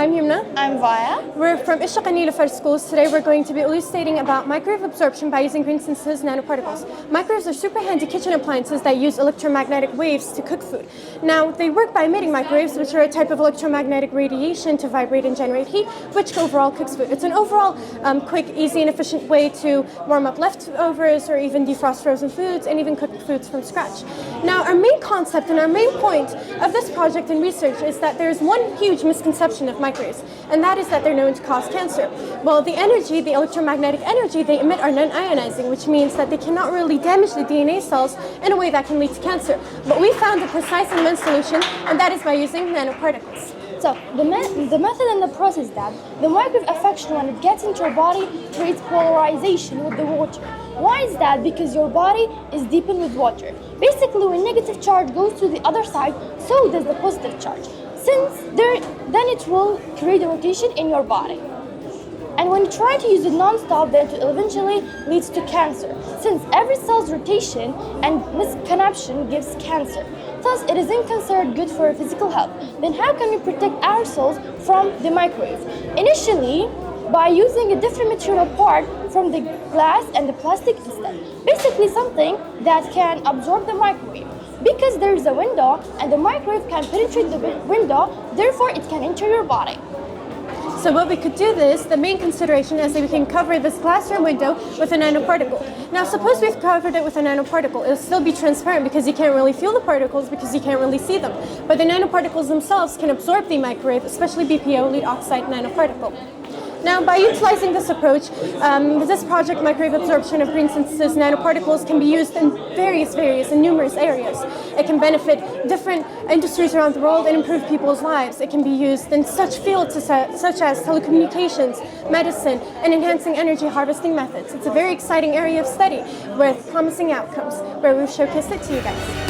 I'm Yumna. I'm Vaya. We're from Ishik and Nilufer schools. Today we're going to be elucidating about microwave absorption by using green synthesis nanoparticles. Microwaves are super handy kitchen appliances that use electromagnetic waves to cook food. Now, they work by emitting microwaves, which are a type of electromagnetic radiation to vibrate and generate heat, which overall cooks food. It's an overall quick, easy, and efficient way to warm up leftovers or even defrost frozen foods and even cook foods from scratch. Now, our main concept and our main point of this project and research is that there's one huge misconception of microwaves, and that is that they're known to cause cancer. Well, the energy, the electromagnetic energy they emit are non-ionizing, which means that they cannot really damage the DNA cells in a way that can lead to cancer. But we found a precise and one solution, and that is by using nanoparticles. So the method and the process that the microwave affection, when it gets into your body, creates polarization with the water. Why is that? Because your body is deepened with water. Basically, when negative charge goes to the other side, so does the positive charge. Then it will create a rotation in your body. And when you try to use it non-stop, then it eventually leads to cancer, since every cell's rotation and misconception gives cancer. Thus, it isn't considered good for physical health. Then how can we protect ourselves from the microwave? Initially, by using a different material part from the glass and the plastic instead. Basically something that can absorb the microwave. Because there is a window and the microwave can penetrate the window, therefore it can enter your body. So what we could do this, the main consideration is that we can cover this glass or window with a nanoparticle. Now suppose we've covered it with a nanoparticle, it'll still be transparent because you can't really feel the particles because you can't really see them. But the nanoparticles themselves can absorb the microwave, especially BPO, lead oxide nanoparticle. Now, by utilizing this approach, this project, microwave absorption of green synthesis nanoparticles, can be used in various and numerous areas. It can benefit different industries around the world and improve people's lives. It can be used in such fields such as telecommunications, medicine, and enhancing energy harvesting methods. It's a very exciting area of study with promising outcomes, where we've showcased it to you guys.